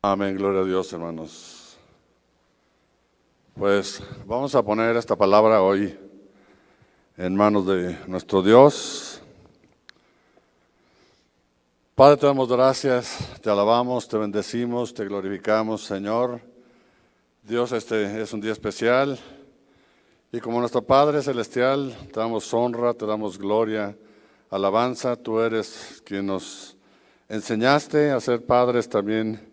Amén, gloria a Dios, hermanos. Pues vamos a poner esta palabra hoy en manos de nuestro Dios. Padre, te damos gracias, te alabamos, te bendecimos, te glorificamos, Señor. Dios, este es un día especial y como nuestro Padre Celestial, te damos honra, te damos gloria, alabanza. Tú eres quien nos enseñaste a ser padres también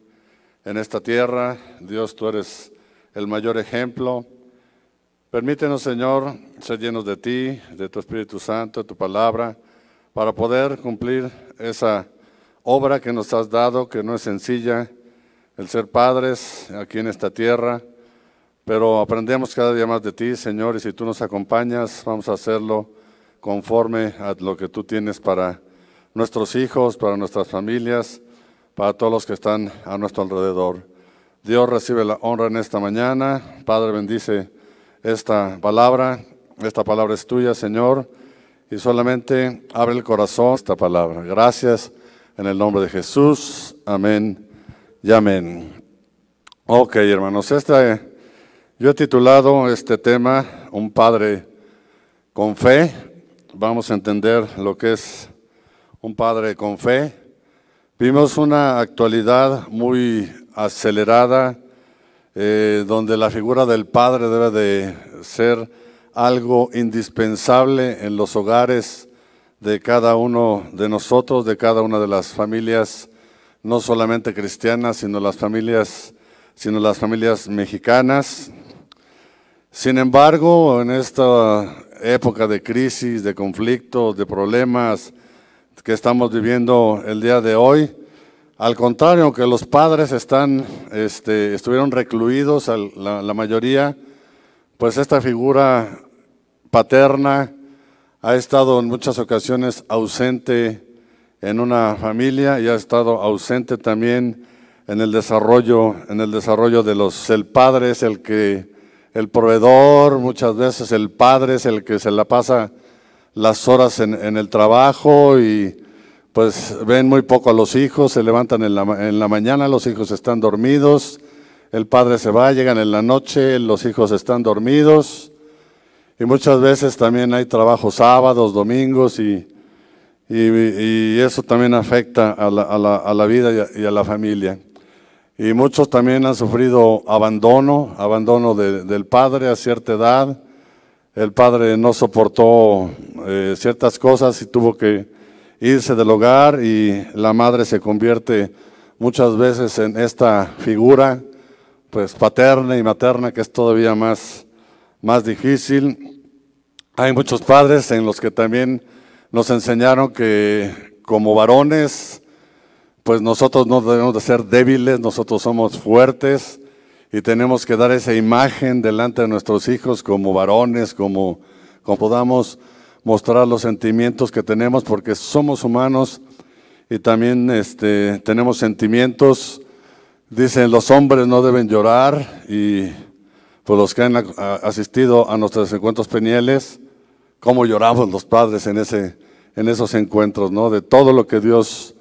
en esta tierra. Dios, tú eres el mayor ejemplo. Permítenos, Señor, ser llenos de ti, de tu Espíritu Santo, de tu palabra, para poder cumplir esa obra que nos has dado, que no es sencilla, el ser padres aquí en esta tierra, pero aprendemos cada día más de ti, Señor, y si tú nos acompañas, vamos a hacerlo conforme a lo que tú tienes para nuestros hijos, para nuestras familias, para todos los que están a nuestro alrededor. Dios, recibe la honra en esta mañana. Padre, bendice esta palabra es tuya, Señor, y solamente abre el corazón a esta palabra. Gracias en el nombre de Jesús. Amén y amén. Ok, hermanos, yo he titulado este tema, Un Padre con Fe. Vamos a entender lo que es un padre con fe. Vimos una actualidad muy acelerada, donde la figura del padre debe de ser algo indispensable en los hogares de cada uno de nosotros, de cada una de las familias, no solamente cristianas, sino las familias mexicanas. Sin embargo, en esta época de crisis, de conflictos, de problemas que estamos viviendo el día de hoy, al contrario, que los padres estuvieron recluidos, la mayoría, pues esta figura paterna ha estado en muchas ocasiones ausente en una familia y ha estado ausente también en el desarrollo de el padre es el proveedor, muchas veces el padre es el que se la pasa las horas en el trabajo y pues ven muy poco a los hijos, se levantan en la mañana, los hijos están dormidos, el padre se va, llegan en la noche, los hijos están dormidos y muchas veces también hay trabajo sábados, domingos y eso también afecta a la vida y a la familia. Y muchos también han sufrido abandono del padre a cierta edad. El padre no soportó ciertas cosas y tuvo que irse del hogar y la madre se convierte muchas veces en esta figura pues paterna y materna que es todavía más difícil. Hay muchos padres en los que también nos enseñaron que como varones pues nosotros no debemos de ser débiles, nosotros somos fuertes y tenemos que dar esa imagen delante de nuestros hijos como varones, como podamos mostrar los sentimientos que tenemos porque somos humanos y también tenemos sentimientos. Dicen los hombres no deben llorar y pues los que han asistido a nuestros encuentros peniles, cómo lloramos los padres en esos encuentros, ¿no? De todo lo que Dios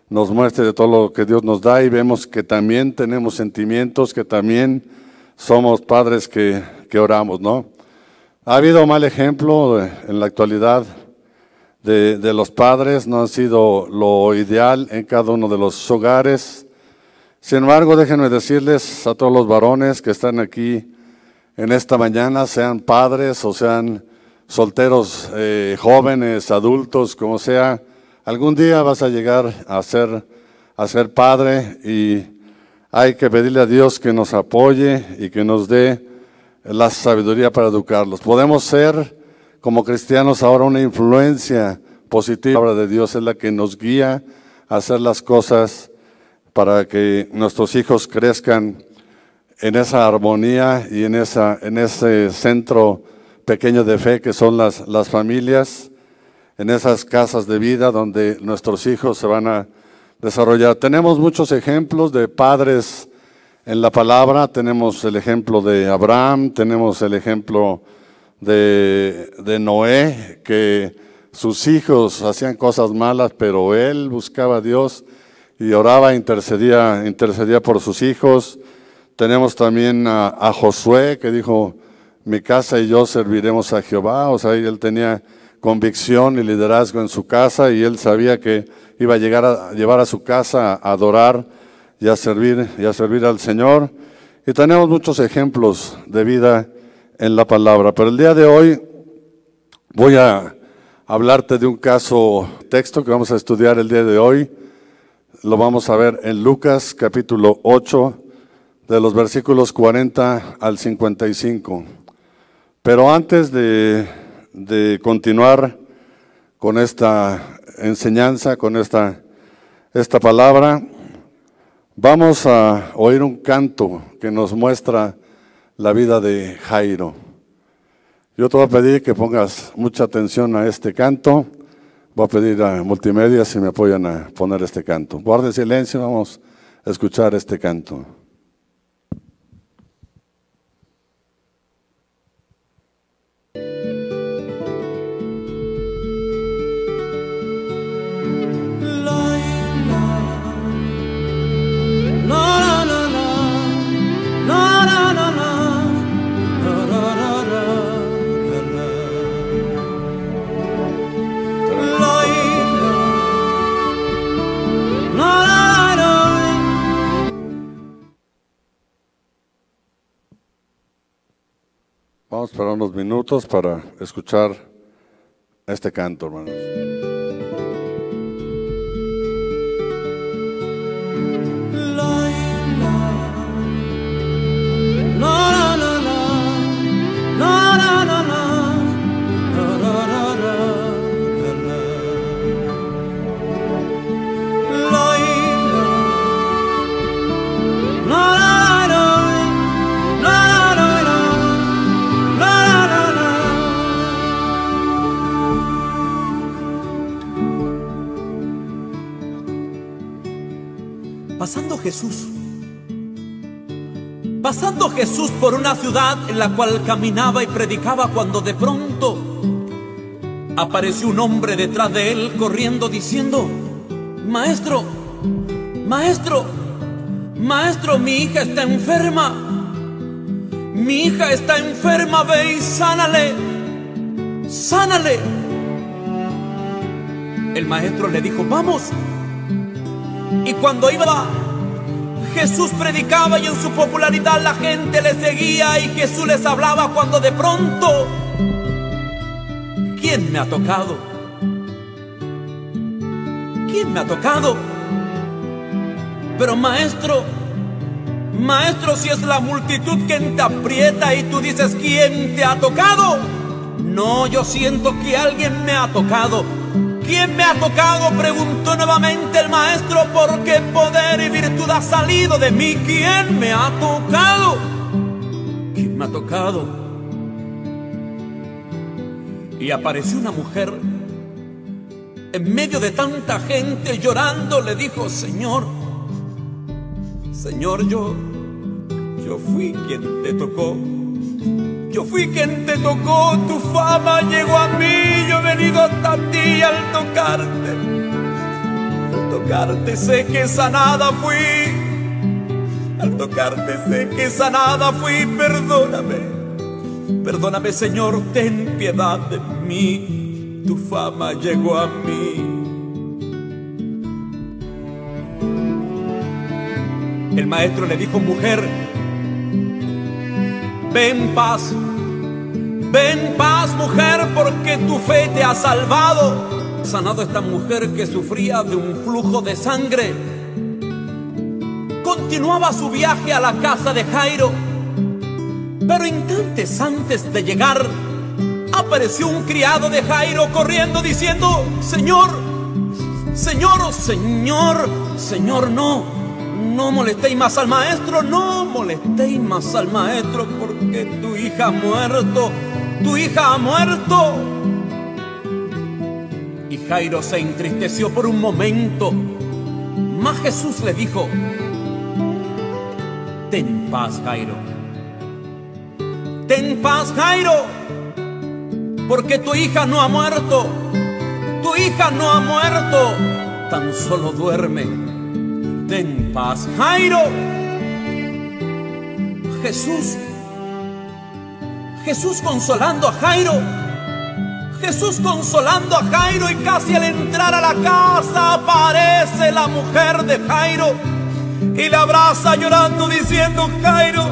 nos muestre, de todo lo que Dios nos da y vemos que también tenemos sentimientos, que también somos padres que oramos, ¿no? Ha habido mal ejemplo en la actualidad de los padres, no ha sido lo ideal en cada uno de los hogares. Sin embargo, déjenme decirles a todos los varones que están aquí en esta mañana, sean padres o sean solteros, jóvenes, adultos, como sea, algún día vas a llegar a ser padre y hay que pedirle a Dios que nos apoye y que nos dé la sabiduría para educarlos. Podemos ser como cristianos ahora una influencia positiva. La palabra de Dios es la que nos guía a hacer las cosas para que nuestros hijos crezcan en esa armonía y en ese centro pequeño de fe que son las familias, en esas casas de vida donde nuestros hijos se van a desarrollar. Tenemos muchos ejemplos de padres en la palabra, tenemos el ejemplo de Abraham, tenemos el ejemplo de Noé, que sus hijos hacían cosas malas, pero él buscaba a Dios y oraba, intercedía por sus hijos. Tenemos también a Josué, que dijo, mi casa y yo serviremos a Jehová. O sea, él tenía convicción y liderazgo en su casa, y él sabía que iba a llevar a su casa a adorar y a servir al Señor. Y tenemos muchos ejemplos de vida en la palabra. Pero el día de hoy voy a hablarte de un texto que vamos a estudiar el día de hoy. Lo vamos a ver en Lucas capítulo 8, de los versículos 40 al 55. Pero antes de continuar con esta enseñanza, con esta palabra, vamos a oír un canto que nos muestra la vida de Jairo. Yo te voy a pedir que pongas mucha atención a este canto. Voy a pedir a Multimedia si me apoyan a poner este canto. Guarden silencio, vamos a escuchar este canto. Vamos a esperar unos minutos para escuchar este canto, hermanos. Pasando Jesús por una ciudad en la cual caminaba y predicaba, cuando de pronto apareció un hombre detrás de él corriendo diciendo: Maestro, maestro, maestro, mi hija está enferma, mi hija está enferma, ve y sánale, sánale. El maestro le dijo: vamos. Y cuando iba, Jesús predicaba y en su popularidad la gente le seguía y Jesús les hablaba, cuando de pronto, ¿quién me ha tocado? ¿Quién me ha tocado? Pero maestro, maestro, si es la multitud quien te aprieta y tú dices: ¿quién te ha tocado? No, yo siento que alguien me ha tocado. ¿Quién me ha tocado?, preguntó nuevamente el maestro, porque poder y virtud ha salido de mí. ¿Quién me ha tocado? ¿Quién me ha tocado? Y apareció una mujer en medio de tanta gente llorando. Le dijo: Señor, Señor, yo fui quien te tocó. Yo fui quien te tocó, tu fama llegó a mí, yo he venido hasta ti. Al tocarte sé que sanada fui, al tocarte sé que sanada fui. Perdóname, perdóname, Señor, ten piedad de mí, tu fama llegó a mí. El maestro le dijo: mujer, ven paz, mujer, porque tu fe te ha salvado. Sanado esta mujer que sufría de un flujo de sangre. Continuaba su viaje a la casa de Jairo, pero instantes antes de llegar, apareció un criado de Jairo corriendo diciendo: Señor, Señor, Señor, Señor, no molestéis más al maestro, no molestéis más al maestro, porque tu hija ha muerto, tu hija ha muerto. Y Jairo se entristeció por un momento, mas Jesús le dijo: ten paz, Jairo, ten paz, Jairo, porque tu hija no ha muerto, tu hija no ha muerto, tan solo duerme, ten paz, Jairo. Jesús consolando a Jairo. Jesús consolando a Jairo, y casi al entrar a la casa aparece la mujer de Jairo y la abraza llorando diciendo: Jairo,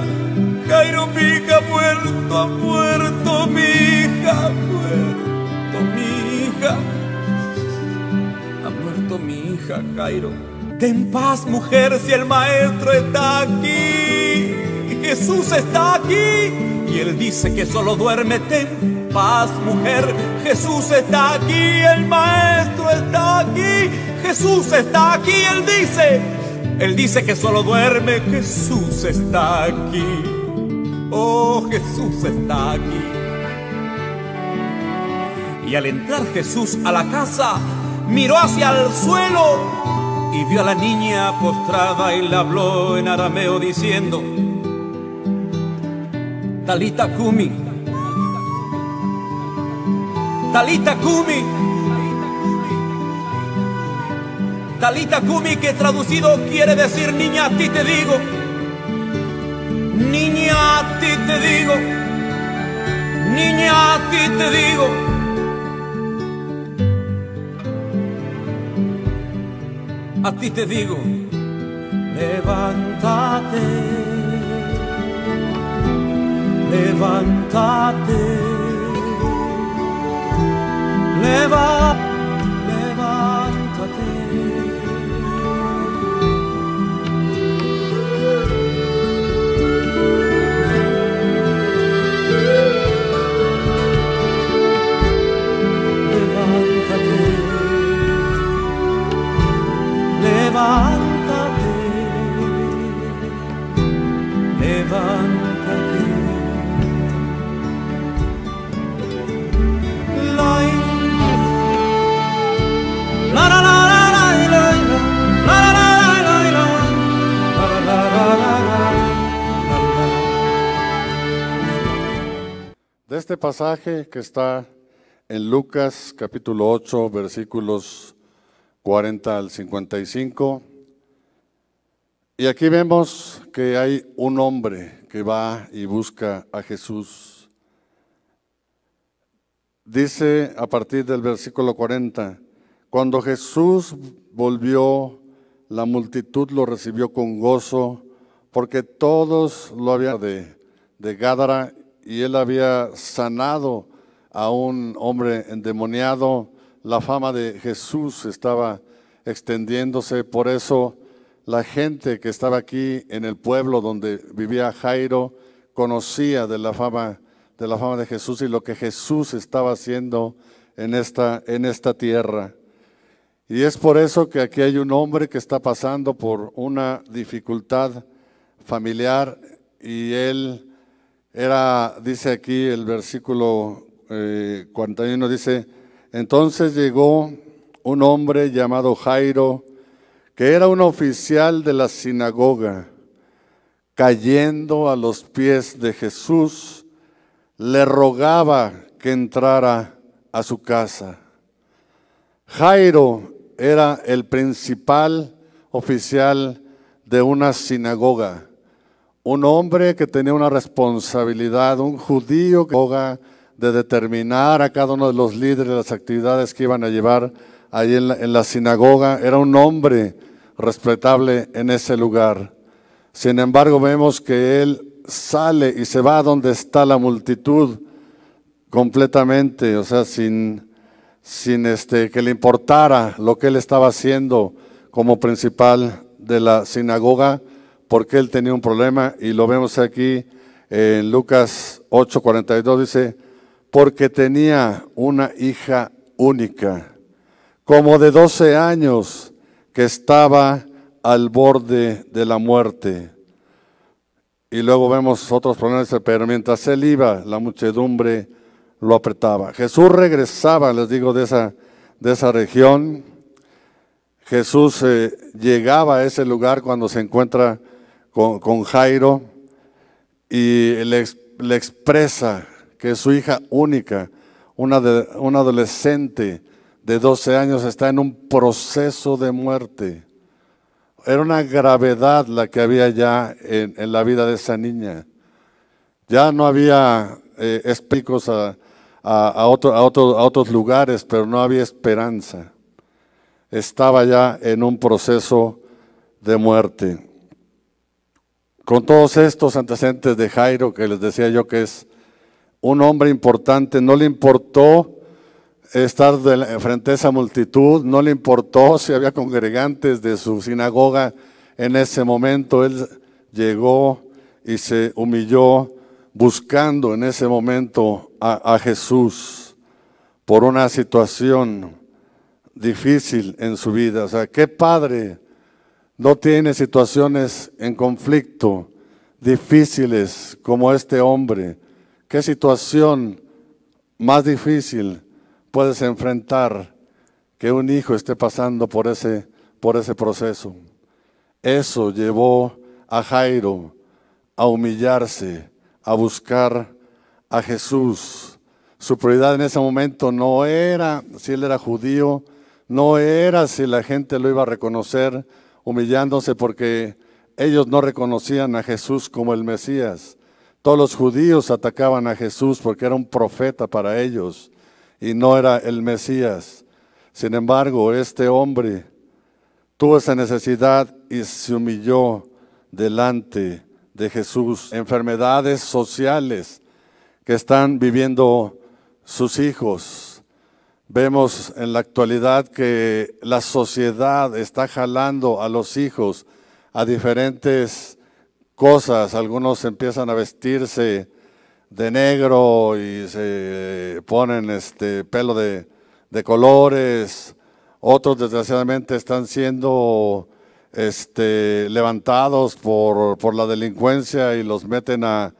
Jairo, mi hija ha muerto mi hija, ha muerto mi hija, Jairo. Ten paz, mujer, si el maestro está aquí, y Jesús está aquí, y él dice que solo duerme. Ten paz, mujer, Jesús está aquí, el maestro está aquí, Jesús está aquí, él dice que solo duerme. Jesús está aquí, oh, Jesús está aquí. Y al entrar Jesús a la casa, miró hacia el suelo y vio a la niña postrada, y le habló en arameo diciendo: Talita Kumi, Talita Kumi, Talita Kumi, que traducido quiere decir: niña, a ti te digo, niña, a ti te digo, niña, a ti te digo. A ti te digo, levántate, levántate, levántate. Levántate, levántate. La la la la la la la la la la De este pasaje que está en Lucas capítulo 8, versículos 40 al 55. Y aquí vemos que hay un hombre que va y busca a Jesús. Dice a partir del versículo 40, cuando Jesús volvió, la multitud lo recibió con gozo, porque todos lo habían de Gádara, y él había sanado a un hombre endemoniado. La fama de Jesús estaba extendiéndose, por eso la gente que estaba aquí en el pueblo donde vivía Jairo conocía de la fama de Jesús y lo que Jesús estaba haciendo en esta tierra. Y es por eso que aquí hay un hombre que está pasando por una dificultad familiar, y él dice aquí el versículo 41, dice: entonces llegó un hombre llamado Jairo, que era un oficial de la sinagoga. Cayendo a los pies de Jesús, le rogaba que entrara a su casa. Jairo era el principal oficial de una sinagoga, un hombre que tenía una responsabilidad, un judío de determinar a cada uno de los líderes las actividades que iban a llevar ahí en la sinagoga. Era un hombre respetable en ese lugar. Sin embargo, vemos que él sale y se va a donde está la multitud completamente, o sea, sin que le importara lo que él estaba haciendo como principal de la sinagoga, porque él tenía un problema, y lo vemos aquí en Lucas 8:42, dice: porque tenía una hija única, como de 12 años, que estaba al borde de la muerte. Y luego vemos otros problemas, pero mientras él iba, la muchedumbre lo apretaba. Jesús regresaba, les digo, de esa región. Jesús llegaba a ese lugar cuando se encuentra con Jairo, y le expresa que su hija única, una adolescente de 12 años, está en un proceso de muerte. Era una gravedad la que había ya en la vida de esa niña. Ya no había espícos a otros lugares, pero no había esperanza. Estaba ya en un proceso de muerte. Con todos estos antecedentes de Jairo, que les decía yo que es un hombre importante, no le importó estar frente a esa multitud, no le importó si había congregantes de su sinagoga en ese momento. Él llegó y se humilló buscando en ese momento a Jesús por una situación difícil en su vida. O sea, ¿qué padre no tiene situaciones en conflicto difíciles como este hombre? ¿Qué situación más difícil puedes enfrentar que un hijo esté pasando por ese proceso? Eso llevó a Jairo a humillarse, a buscar a Jesús. Su prioridad en ese momento no era si él era judío, no era si la gente lo iba a reconocer, humillándose porque ellos no reconocían a Jesús como el Mesías. Todos los judíos atacaban a Jesús porque era un profeta para ellos y no era el Mesías. Sin embargo, este hombre tuvo esa necesidad y se humilló delante de Jesús. Enfermedades sociales que están viviendo sus hijos. Vemos en la actualidad que la sociedad está jalando a los hijos a diferentes cosas. Algunos empiezan a vestirse de negro y se ponen pelo de colores. Otros desgraciadamente están siendo levantados por la delincuencia y los meten a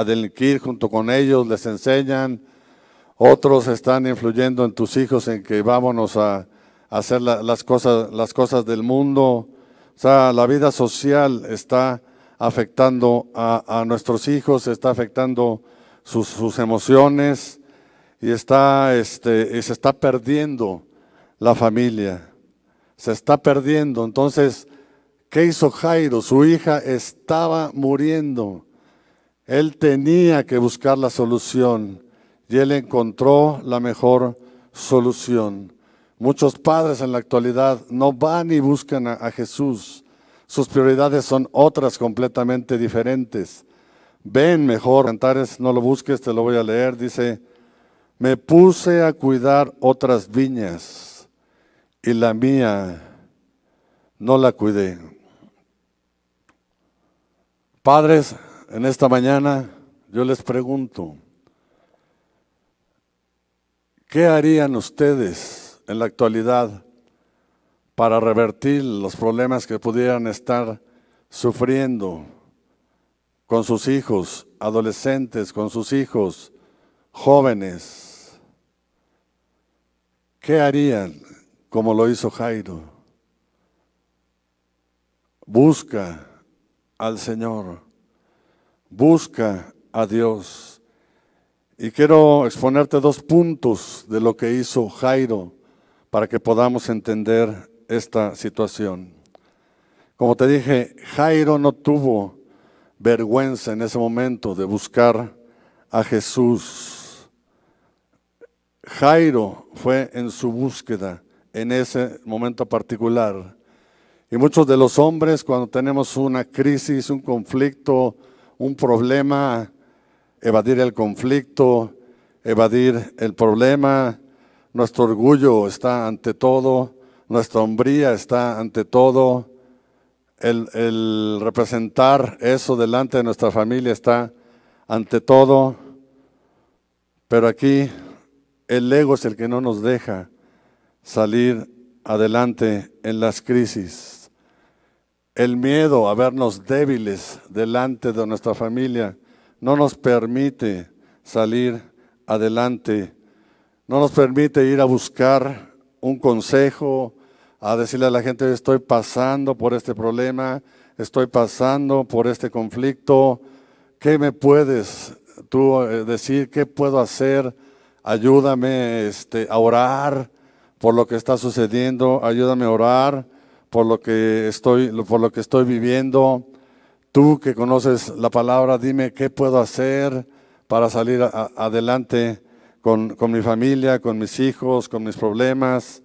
delinquir junto con ellos, les enseñan. Otros están influyendo en tus hijos en que vámonos a hacer las cosas del mundo. O sea, la vida social está afectando a nuestros hijos, está afectando sus emociones y se está perdiendo la familia. Se está perdiendo. Entonces, ¿qué hizo Jairo? Su hija estaba muriendo. Él tenía que buscar la solución. Y él encontró la mejor solución. Muchos padres en la actualidad no van y buscan a Jesús. Sus prioridades son otras completamente diferentes. Ven mejor, Cantares, no lo busques, te lo voy a leer. Dice, me puse a cuidar otras viñas y la mía no la cuidé. Padres, en esta mañana yo les pregunto, ¿qué harían ustedes en la actualidad para revertir los problemas que pudieran estar sufriendo con sus hijos, adolescentes, con sus hijos, jóvenes? ¿Qué harían como lo hizo Jairo? Busca al Señor, busca a Dios. Y quiero exponerte 2 puntos de lo que hizo Jairo para que podamos entender esta situación. Como te dije, Jairo no tuvo vergüenza en ese momento de buscar a Jesús. Jairo fue en su búsqueda en ese momento particular. Y muchos de los hombres, cuando tenemos una crisis, un conflicto, un problema, evadir el conflicto, evadir el problema. Nuestro orgullo está ante todo, nuestra hombría está ante todo. El representar eso delante de nuestra familia está ante todo. Pero aquí el ego es el que no nos deja salir adelante en las crisis. El miedo a vernos débiles delante de nuestra familia no nos permite salir adelante, no nos permite ir a buscar un consejo, a decirle a la gente, estoy pasando por este problema, estoy pasando por este conflicto, ¿qué me puedes tú decir? ¿Qué puedo hacer? Ayúdame a orar por lo que está sucediendo, ayúdame a orar por lo que estoy viviendo. Tú que conoces la palabra, dime qué puedo hacer para salir adelante con mi familia, con mis hijos, con mis problemas.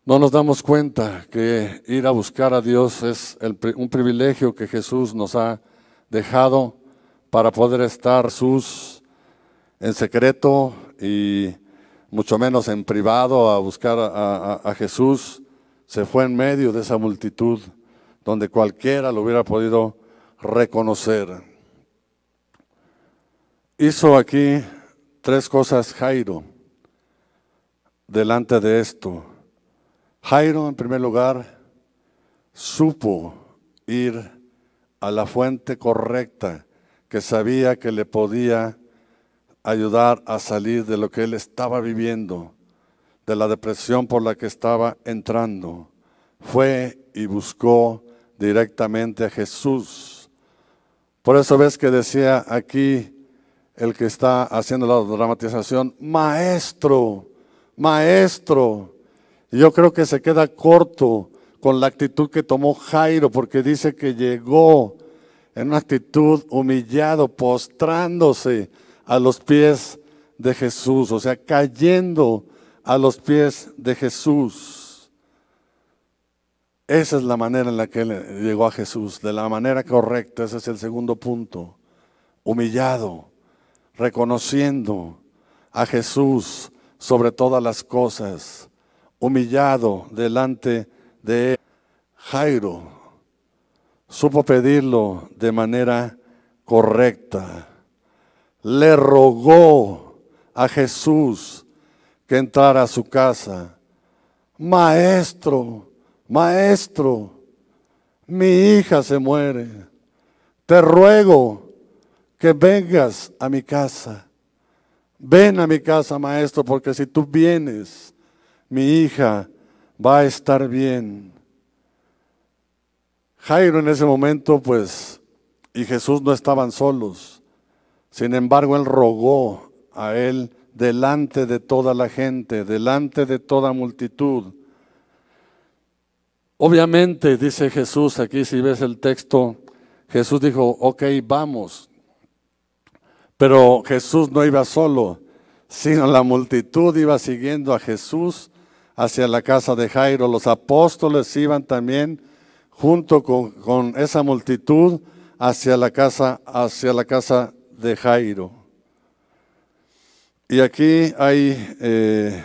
No nos damos cuenta que ir a buscar a Dios es un privilegio que Jesús nos ha dejado para poder estar en secreto y mucho menos en privado a buscar a Jesús. Se fue en medio de esa multitud donde cualquiera lo hubiera podido reconocer. Hizo aquí 3 cosas Jairo delante de esto. Jairo, en primer lugar, supo ir a la fuente correcta que sabía que le podía ayudar a salir de lo que él estaba viviendo, de la depresión por la que estaba entrando. Fue y buscó directamente a Jesús. Por eso ves que decía aquí el que está haciendo la dramatización, maestro, maestro. Y yo creo que se queda corto con la actitud que tomó Jairo, porque dice que llegó en una actitud humillado, postrándose a los pies de Jesús, o sea, cayendo a los pies de Jesús. Esa es la manera en la que él llegó a Jesús, de la manera correcta. Ese es el segundo punto. Humillado, reconociendo a Jesús sobre todas las cosas, humillado delante de él. Jairo supo pedirlo de manera correcta. Le rogó a Jesús que entrara a su casa. Maestro, maestro, mi hija se muere. Te ruego que vengas a mi casa. Ven a mi casa, maestro, porque si tú vienes, mi hija va a estar bien. Jairo en ese momento, pues, y Jesús no estaban solos. Sin embargo, él rogó a él delante de toda la gente, delante de toda multitud. Obviamente, dice Jesús aquí, si ves el texto, Jesús dijo, ok, vamos. Pero Jesús no iba solo, sino la multitud iba siguiendo a Jesús hacia la casa de Jairo. Los apóstoles iban también junto con esa multitud hacia la casa de Jairo. Y aquí hay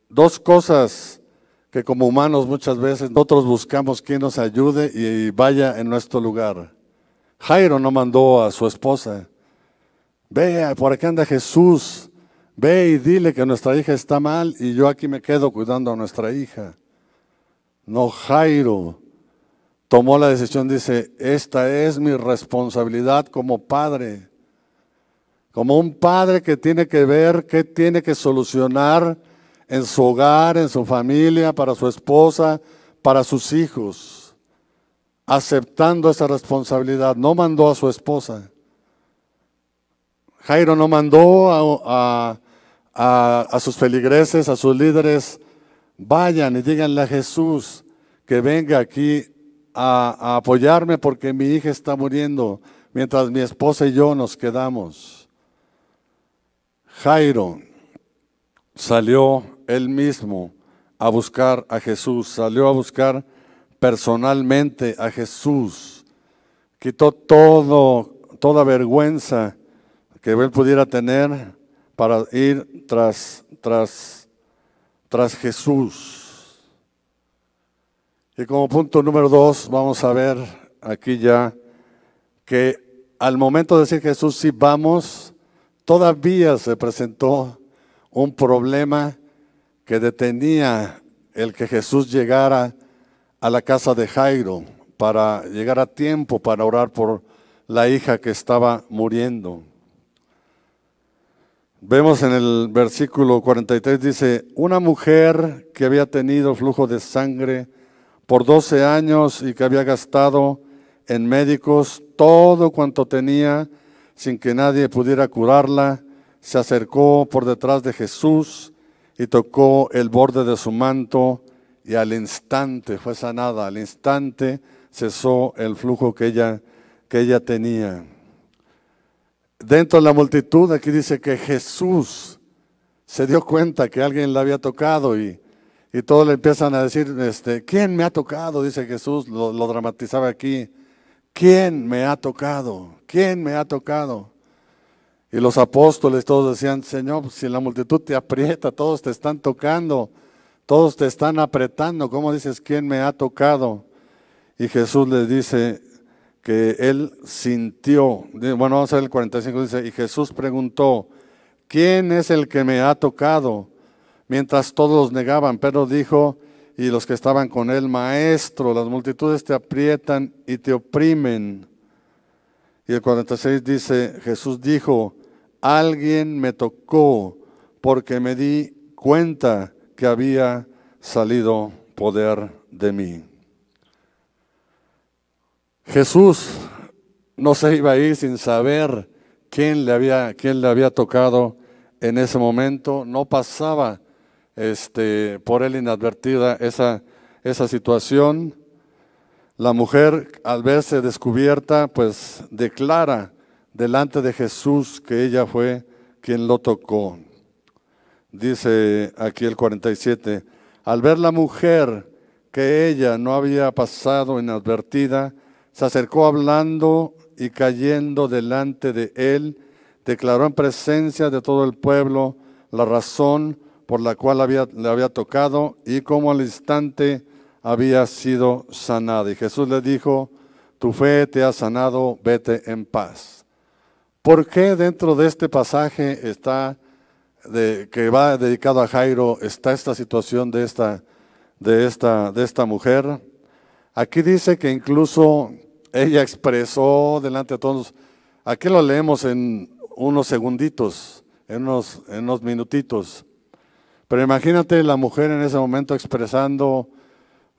2 cosas que como humanos muchas veces nosotros buscamos quien nos ayude y vaya en nuestro lugar. Jairo no mandó a su esposa, ve, por aquí anda Jesús, ve y dile que nuestra hija está mal y yo aquí me quedo cuidando a nuestra hija. No, Jairo tomó la decisión, dice, esta es mi responsabilidad como padre. Como un padre que tiene que ver qué tiene que solucionar en su hogar, en su familia, para su esposa, para sus hijos. Aceptando esa responsabilidad, no mandó a su esposa. Jairo no mandó a sus feligreses, a sus líderes, vayan y díganle a Jesús que venga aquí a apoyarme porque mi hija está muriendo, mientras mi esposa y yo nos quedamos. Jairo salió él mismo a buscar a Jesús, salió a buscar personalmente a Jesús, quitó toda vergüenza que él pudiera tener para ir tras Jesús. Y como punto número 2, vamos a ver aquí ya que al momento de decir Jesús, sí vamos, todavía se presentó un problema que detenía el que Jesús llegara a la casa de Jairo para llegar a tiempo para orar por la hija que estaba muriendo. Vemos en el versículo 43, dice, una mujer que había tenido flujo de sangre por 12 años y que había gastado en médicos todo cuanto tenía sin que nadie pudiera curarla, se acercó por detrás de Jesús y tocó el borde de su manto y al instante fue sanada, al instante cesó el flujo que ella tenía. Dentro de la multitud, aquí dice que Jesús se dio cuenta que alguien la había tocado y todos le empiezan a decir, ¿quién me ha tocado? Dice Jesús, lo dramatizaba aquí. ¿Quién me ha tocado? ¿Quién me ha tocado? Y los apóstoles todos decían, Señor, si la multitud te aprieta, todos te están tocando, todos te están apretando, ¿cómo dices quién me ha tocado? Y Jesús les dice que él sintió, bueno, vamos a ver el 45, dice, y Jesús preguntó, ¿quién es el que me ha tocado? Mientras todos negaban, Pedro dijo, y los que estaban con él, Maestro, las multitudes te aprietan y te oprimen. Y el 46 dice, Jesús dijo, alguien me tocó porque me di cuenta que había salido poder de mí. Jesús no se iba a ir sin saber quién le había tocado en ese momento. No pasaba por él inadvertida esa situación. La mujer, al verse descubierta, pues declara delante de Jesús que ella fue quien lo tocó. Dice aquí el 47, al ver la mujer que ella no había pasado inadvertida, se acercó hablando y cayendo delante de él, declaró en presencia de todo el pueblo la razón por la cual le había tocado y cómo al instante había sido sanada. Y Jesús le dijo, tu fe te ha sanado, vete en paz. ¿Por qué dentro de este pasaje que va dedicado a Jairo, está esta situación de esta mujer? Aquí dice que incluso ella expresó delante de todos, aquí lo leemos en unos segunditos, en unos minutitos, pero imagínate la mujer en ese momento expresando,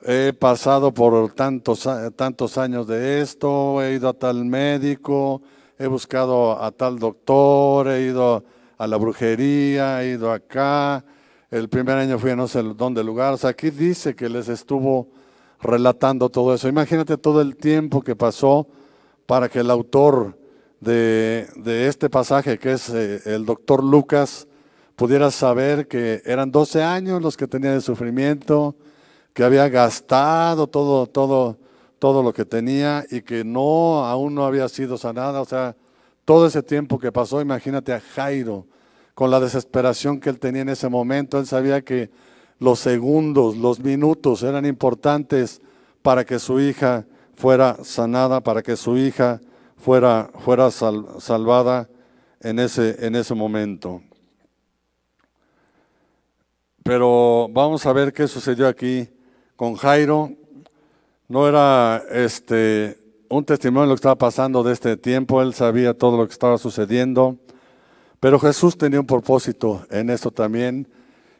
he pasado por tantos años de esto, he ido a tal médico, he buscado a tal doctor, he ido a la brujería, he ido acá, el primer año fui a no sé dónde lugar, o sea, aquí dice que les estuvo relatando todo eso. Imagínate todo el tiempo que pasó para que el autor de este pasaje, que es el doctor Lucas, pudiera saber que eran 12 años los que tenía de sufrimiento, que había gastado todo lo que tenía y que aún no había sido sanada. O sea, todo ese tiempo que pasó, imagínate a Jairo, con la desesperación que él tenía en ese momento. Él sabía que los segundos, los minutos eran importantes para que su hija fuera sanada, para que su hija fuera salvada en ese momento. Pero vamos a ver qué sucedió aquí con Jairo. No era un testimonio de lo que estaba pasando de este tiempo, él sabía todo lo que estaba sucediendo, pero Jesús tenía un propósito en esto también,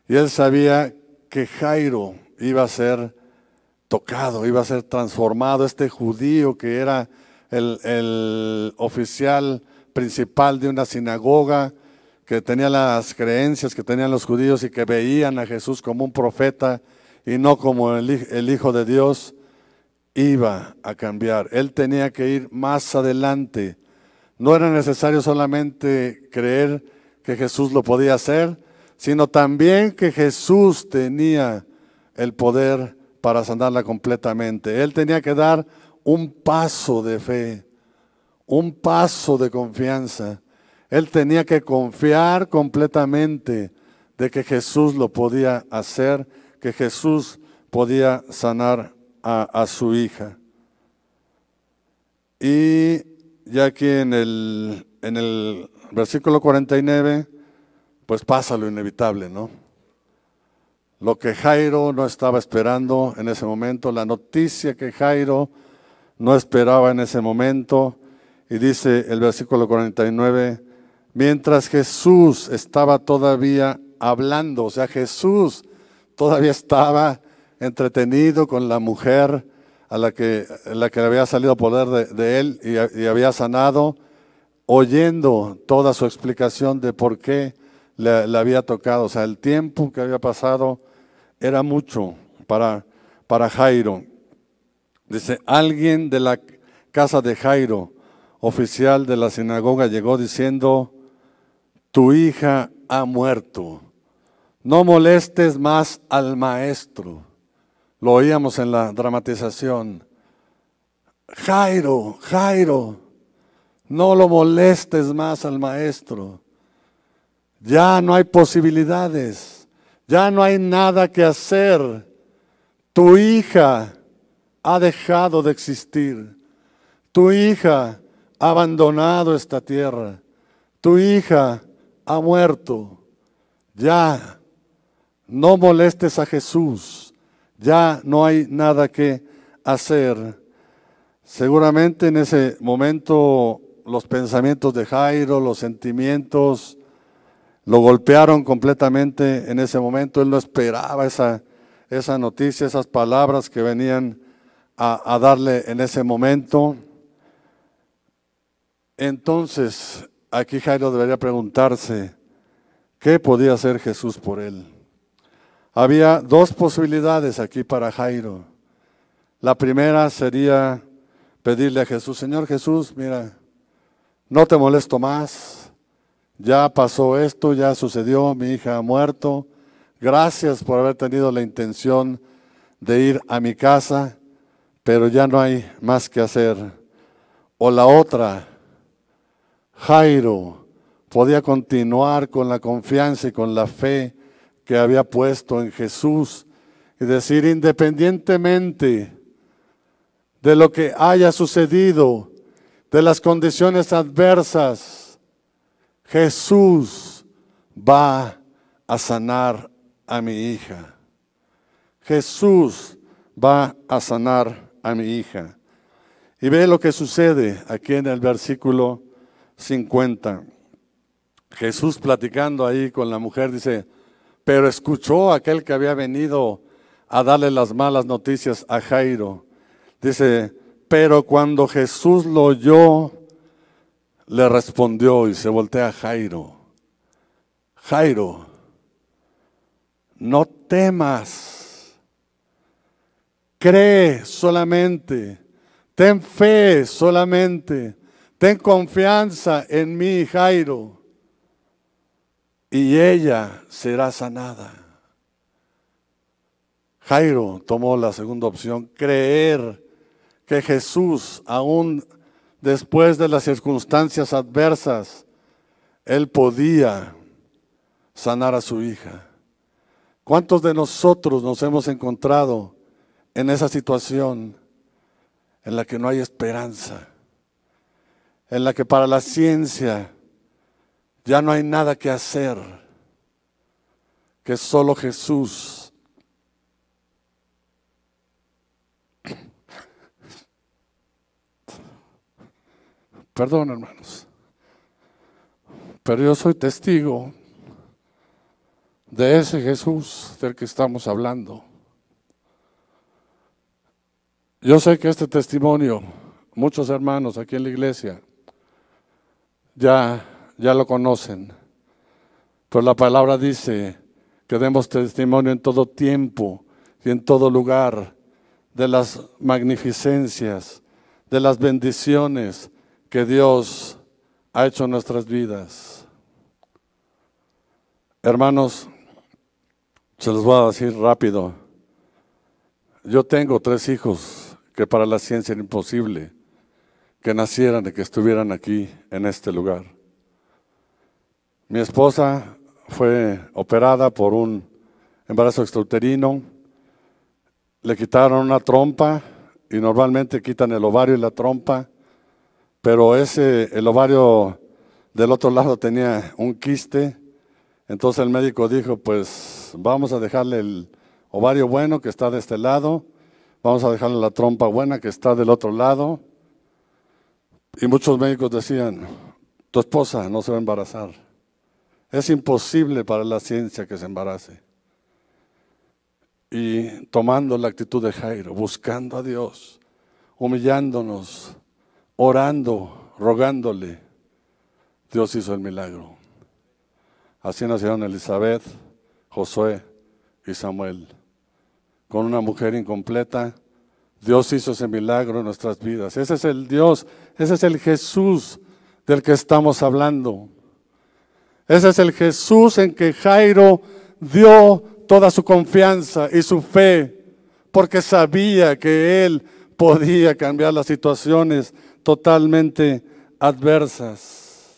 y él sabía que Jairo iba a ser tocado, iba a ser transformado. Este judío que era el oficial principal de una sinagoga, que tenía las creencias que tenían los judíos y que veían a Jesús como un profeta y no como el Hijo de Dios, iba a cambiar. Él tenía que ir más adelante. No era necesario solamente creer que Jesús lo podía hacer, sino también que Jesús tenía el poder para sanarla completamente. Él tenía que dar un paso de fe, un paso de confianza. Él tenía que confiar completamente de que Jesús lo podía hacer, que Jesús podía sanar a su hija. Y ya aquí en el versículo 49, pues pasa lo inevitable, ¿no? Lo que Jairo no estaba esperando en ese momento, la noticia que Jairo no esperaba en ese momento. Y dice el versículo 49, mientras Jesús estaba todavía hablando, o sea, Jesús todavía estaba entretenido con la mujer a la que le había salido poder de él y había sanado, oyendo toda su explicación de por qué le había tocado. O sea, el tiempo que había pasado era mucho para Jairo. Dice, alguien de la casa de Jairo, oficial de la sinagoga, llegó diciendo, tu hija ha muerto, no molestes más al maestro. Lo oíamos en la dramatización. Jairo, Jairo, no lo molestes más al maestro. Ya no hay posibilidades, ya no hay nada que hacer. Tu hija ha dejado de existir. Tu hija ha abandonado esta tierra. Tu hija ha muerto. Ya no molestes a Jesús. Ya no hay nada que hacer. Seguramente en ese momento los pensamientos de Jairo, los sentimientos, lo golpearon completamente en ese momento. Él no esperaba esa noticia, esas palabras que venían a darle en ese momento. Entonces, aquí Jairo debería preguntarse, ¿qué podía hacer Jesús por él? Había dos posibilidades aquí para Jairo. La primera sería pedirle a Jesús, Señor Jesús, mira, no te molesto más, ya pasó esto, ya sucedió, mi hija ha muerto, gracias por haber tenido la intención de ir a mi casa, pero ya no hay más que hacer. O la otra, Jairo podía continuar con la confianza y con la fe que había puesto en Jesús y decir, independientemente de lo que haya sucedido, de las condiciones adversas, Jesús va a sanar a mi hija. Jesús va a sanar a mi hija. Y ve lo que sucede aquí en el versículo 50. Jesús platicando ahí con la mujer dice, pero escuchó aquel que había venido a darle las malas noticias a Jairo. Dice, pero cuando Jesús lo oyó, le respondió y se voltea a Jairo. Jairo, no temas, cree solamente, ten fe solamente, ten confianza en mí, Jairo, y ella será sanada. Jairo tomó la segunda opción, creer que Jesús, aún después de las circunstancias adversas, Él podía sanar a su hija. ¿Cuántos de nosotros nos hemos encontrado en esa situación en la que no hay esperanza? En la que para la ciencia ya no hay nada que hacer, que solo Jesús. Perdón, hermanos, pero yo soy testigo de ese Jesús del que estamos hablando. Yo sé que este testimonio, muchos hermanos aquí en la iglesia ya lo conocen, pero la palabra dice que demos testimonio en todo tiempo y en todo lugar de las magnificencias, de las bendiciones que Dios ha hecho en nuestras vidas. Hermanos, se los voy a decir rápido. Yo tengo 3 hijos que para la ciencia era imposible que nacieran y que estuvieran aquí en este lugar. Mi esposa fue operada por un embarazo extrauterino, le quitaron una trompa y normalmente quitan el ovario y la trompa, pero el ovario del otro lado tenía un quiste, entonces el médico dijo, pues vamos a dejarle el ovario bueno que está de este lado, vamos a dejarle la trompa buena que está del otro lado. Y muchos médicos decían, tu esposa no se va a embarazar. Es imposible para la ciencia que se embarace. Y tomando la actitud de Jairo, buscando a Dios, humillándonos, orando, rogándole, Dios hizo el milagro. Así nacieron Elizabeth, Josué y Samuel. con una mujer incompleta. Dios hizo ese milagro en nuestras vidas. Ese es el Dios, ese es el Jesús del que estamos hablando. Ese es el Jesús en que Jairo dio toda su confianza y su fe, porque sabía que Él podía cambiar las situaciones totalmente adversas.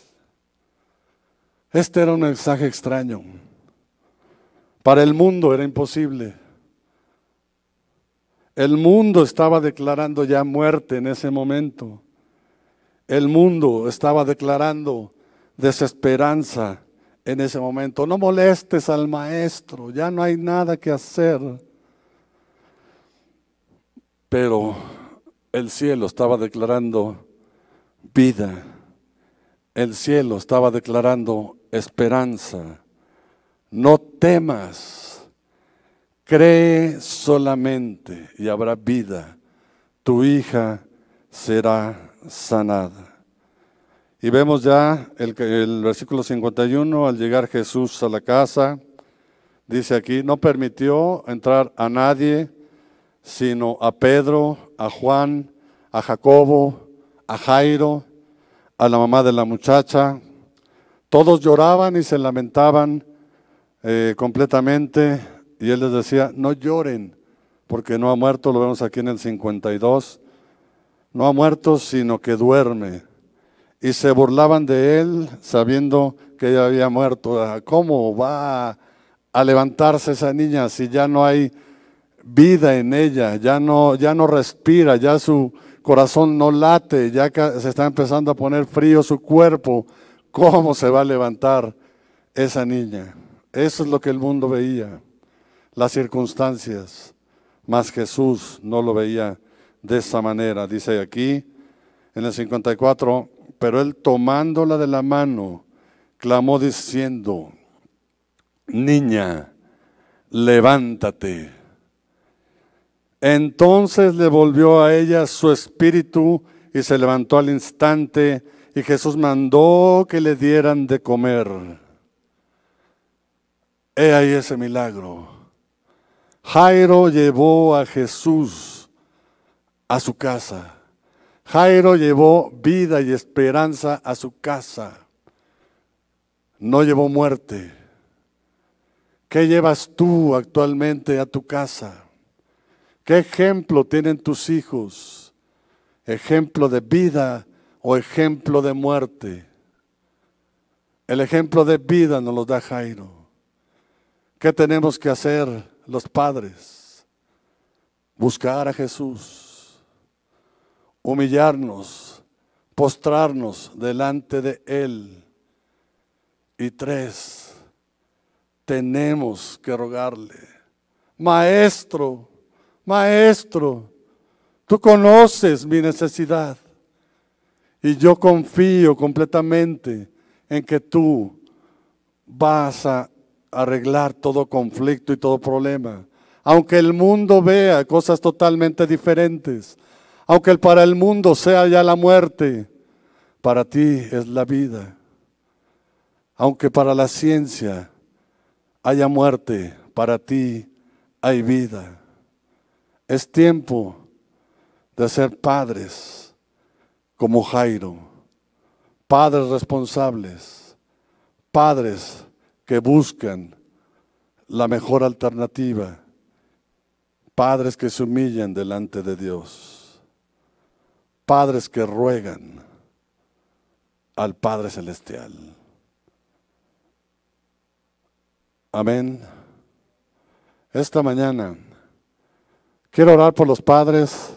Este era un mensaje extraño. Para el mundo era imposible. El mundo estaba declarando ya muerte en ese momento. El mundo estaba declarando desesperanza en ese momento. No molestes al maestro, ya no hay nada que hacer. Pero el cielo estaba declarando vida. El cielo estaba declarando esperanza. No temas, cree solamente y habrá vida. Tu hija será sanada. Y vemos ya el versículo 51, al llegar Jesús a la casa, dice aquí, no permitió entrar a nadie, sino a Pedro, a Juan, a Jacobo, a Jairo, a la mamá de la muchacha. Todos lloraban y se lamentaban completamente, y él les decía, no lloren, porque no ha muerto, lo vemos aquí en el 52, no ha muerto, sino que duerme. Y se burlaban de él, sabiendo que ella había muerto. ¿Cómo va a levantarse esa niña si ya no hay vida en ella, ya no respira, ya su corazón no late, ya se está empezando a poner frío su cuerpo? ¿Cómo se va a levantar esa niña? Eso es lo que el mundo veía, las circunstancias, mas Jesús no lo veía de esa manera. Dice aquí en el 54, pero él tomándola de la mano, clamó diciendo, niña, levántate. Entonces le volvió a ella su espíritu y se levantó al instante, y Jesús mandó que le dieran de comer. He ahí ese milagro. Jairo llevó a Jesús a su casa. Jairo llevó vida y esperanza a su casa. No llevó muerte. ¿Qué llevas tú actualmente a tu casa? ¿Qué ejemplo tienen tus hijos? ¿Ejemplo de vida o ejemplo de muerte? El ejemplo de vida nos lo da Jairo. ¿Qué tenemos que hacer los padres? Buscar a Jesús, humillarnos, postrarnos delante de Él. Y 3, tenemos que rogarle, Maestro, Maestro, tú conoces mi necesidad y yo confío completamente en que tú vas a arreglar todo conflicto y todo problema. Aunque el mundo vea cosas totalmente diferentes, aunque para el mundo sea ya la muerte, para ti es la vida. Aunque para la ciencia haya muerte, para ti hay vida. Es tiempo de ser padres como Jairo, padres responsables, padres que buscan la mejor alternativa, padres que se humillan delante de Dios, padres que ruegan al Padre Celestial. Amén. Esta mañana quiero orar por los padres